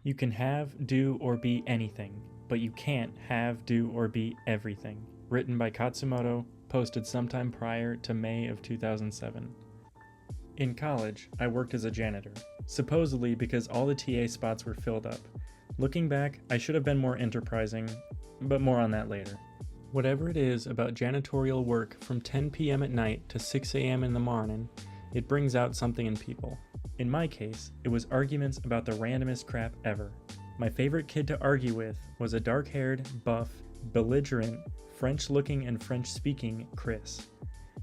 You can have, do, or be anything, but you can't have, do, or be everything. Written by Khatzumoto, posted sometime prior to May of 2007. In college, I worked as a janitor, supposedly because all the TA spots were filled up. Looking back, I should have been more enterprising, but more on that later. Whatever it is about janitorial work from 10 p.m. at night to 6 a.m. in the morning, it brings out something in people. In my case, it was arguments about the randomest crap ever. My favorite kid to argue with was a dark-haired, buff, belligerent, French-looking and French-speaking Chris.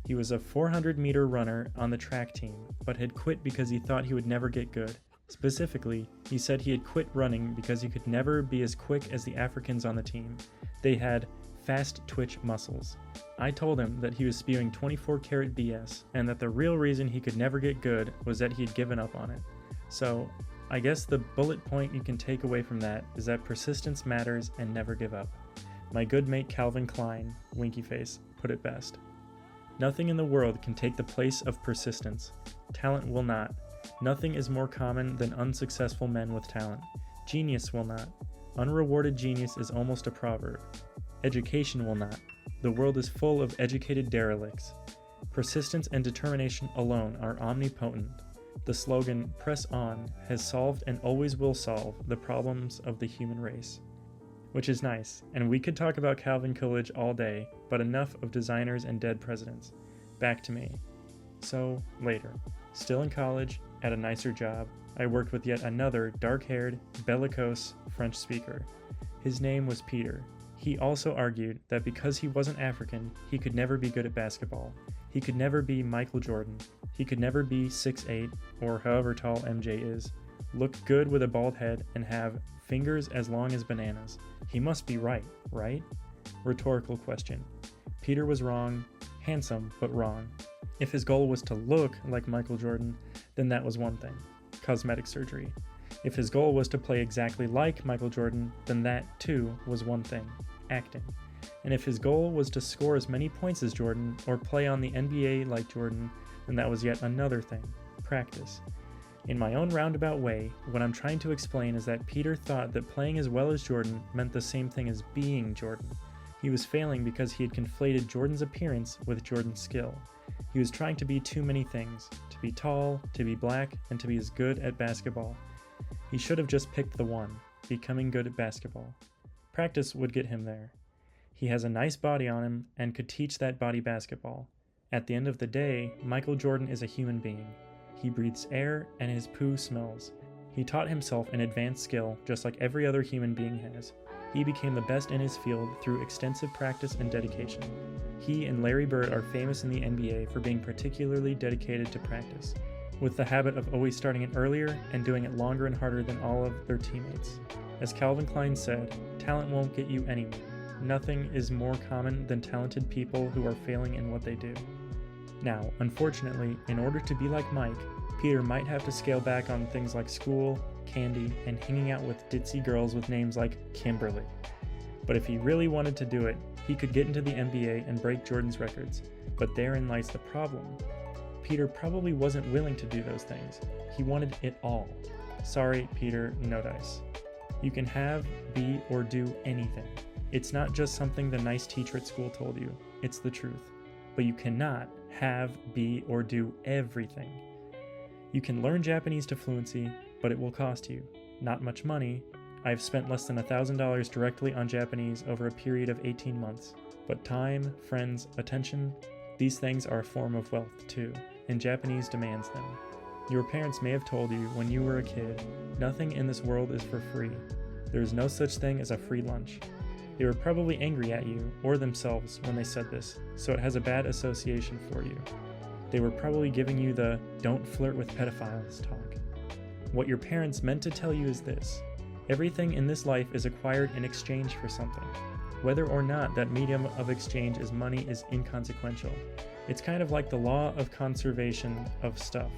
He was a 400-meter runner on the track team, but had quit because he thought he would never get good. Specifically, he said he had quit running because he could never be as quick as the Africans on the team. They had fast twitch muscles. I told him that he was spewing 24-karat BS, and that the real reason he could never get good was that he had given up on it. So, I guess the bullet point you can take away from that is that persistence matters and never give up. My good mate Calvin Klein, winky face, put it best. Nothing in the world can take the place of persistence. Talent will not. Nothing is more common than unsuccessful men with talent. Genius will not. Unrewarded genius is almost a proverb. Education will not. The world is full of educated derelicts. Persistence and determination alone are omnipotent. The slogan, "Press on," has solved and always will solve the problems of the human race. Which is nice, and we could talk about Calvin Coolidge all day, but enough of designers and dead presidents. Back to me. So, later, still in college, at a nicer job, I worked with yet another dark-haired, bellicose French speaker. His name was Peter. He also argued that because he wasn't African, he could never be good at basketball. He could never be Michael Jordan. He could never be 6'8", or however tall MJ is, look good with a bald head, and have fingers as long as bananas. He must be right? Rhetorical question. Peter was wrong, handsome, but wrong. If his goal was to look like Michael Jordan, then that was one thing, cosmetic surgery. If his goal was to play exactly like Michael Jordan, then that, too, was one thing, acting. And if his goal was to score as many points as Jordan, or play on the NBA like Jordan, then that was yet another thing, practice. In my own roundabout way, what I'm trying to explain is that Peter thought that playing as well as Jordan meant the same thing as being Jordan. He was failing because he had conflated Jordan's appearance with Jordan's skill. He was trying to be too many things, to be tall, to be black, and to be as good at basketball. He should have just picked the one, becoming good at basketball. Practice would get him there. He has a nice body on him and could teach that body basketball. At the end of the day, Michael Jordan is a human being. He breathes air and his poo smells. He taught himself an advanced skill just like every other human being has. He became the best in his field through extensive practice and dedication. He and Larry Bird are famous in the NBA for being particularly dedicated to practice, with the habit of always starting it earlier and doing it longer and harder than all of their teammates. As Calvin Klein said, talent won't get you anywhere. Nothing is more common than talented people who are failing in what they do. Now, unfortunately, in order to be like Mike, Peter might have to scale back on things like school, candy, and hanging out with ditzy girls with names like Kimberly. But if he really wanted to do it, he could get into the NBA and break Jordan's records. But therein lies the problem. Peter probably wasn't willing to do those things. He wanted it all. Sorry, Peter, no dice. You can have, be, or do anything. It's not just something the nice teacher at school told you. It's the truth. But you cannot have, be, or do everything. You can learn Japanese to fluency, but it will cost you. Not much money. I've spent less than $1,000 directly on Japanese over a period of 18 months. But time, friends, attention, these things are a form of wealth too, and Japanese demands them. Your parents may have told you when you were a kid, nothing in this world is for free. There is no such thing as a free lunch. They were probably angry at you, or themselves, when they said this, so it has a bad association for you. They were probably giving you the "don't flirt with pedophiles" talk. What your parents meant to tell you is this: everything in this life is acquired in exchange for something. Whether or not that medium of exchange is money is inconsequential. It's kind of like the law of conservation of stuff.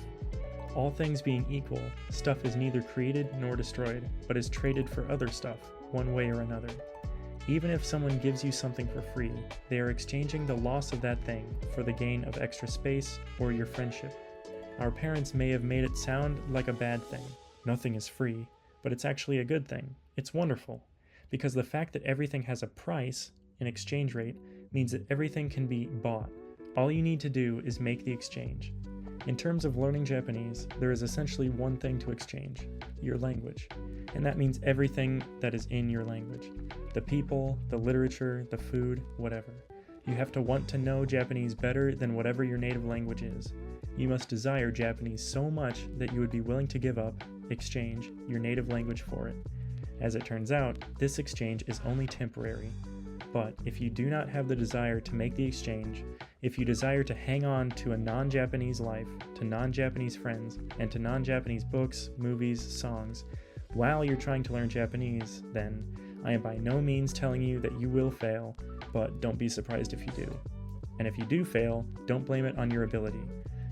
All things being equal, stuff is neither created nor destroyed, but is traded for other stuff, one way or another. Even if someone gives you something for free, they are exchanging the loss of that thing for the gain of extra space or your friendship. Our parents may have made it sound like a bad thing. Nothing is free. but it's actually a good thing. It's wonderful, because the fact that everything has a price, an exchange rate, means that everything can be bought. All you need to do is make the exchange. In terms of learning Japanese, there is essentially one thing to exchange: your language. And that means everything that is in your language. The people, the literature, the food, whatever. You have to want to know Japanese better than whatever your native language is. You must desire Japanese so much that you would be willing to give up, exchange, your native language for it. As it turns out, this exchange is only temporary. But if you do not have the desire to make the exchange, if you desire to hang on to a non-Japanese life, to non-Japanese friends, and to non-Japanese books, movies, songs, while you're trying to learn Japanese, then I am by no means telling you that you will fail, but don't be surprised if you do. And if you do fail, don't blame it on your ability.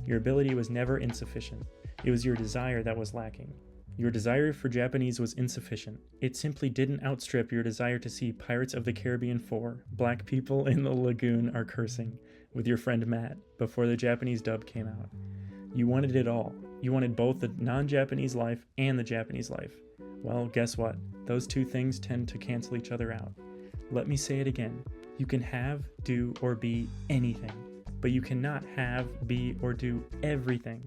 Your ability was never insufficient. It was your desire that was lacking. Your desire for Japanese was insufficient. It simply didn't outstrip your desire to see Pirates of the Caribbean 4, Black People in the Lagoon Are Cursing, with your friend Matt, before the Japanese dub came out. You wanted it all. You wanted both the non-Japanese life and the Japanese life. Well, guess what? Those two things tend to cancel each other out. Let me say it again. You can have, do, or be anything, but you cannot have, be, or do everything.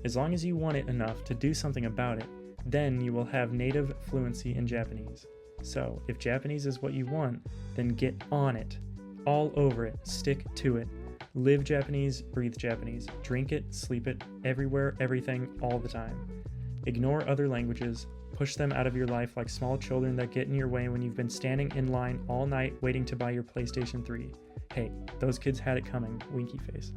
As long as you want it enough to do something about it, then you will have native fluency in Japanese. So, if Japanese is what you want, then get on it. All over it. Stick to it. Live Japanese, breathe Japanese. Drink it, sleep it, everywhere, everything, all the time. Ignore other languages. Push them out of your life like small children that get in your way when you've been standing in line all night waiting to buy your PlayStation 3. Hey, those kids had it coming, winky face.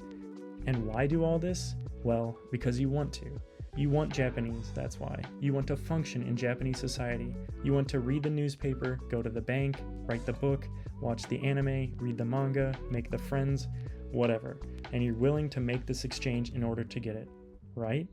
And why do all this? Well, because you want to. You want Japanese, that's why. You want to function in Japanese society. You want to read the newspaper, go to the bank, write the book, watch the anime, read the manga, make the friends, whatever. And you're willing to make this exchange in order to get it, right?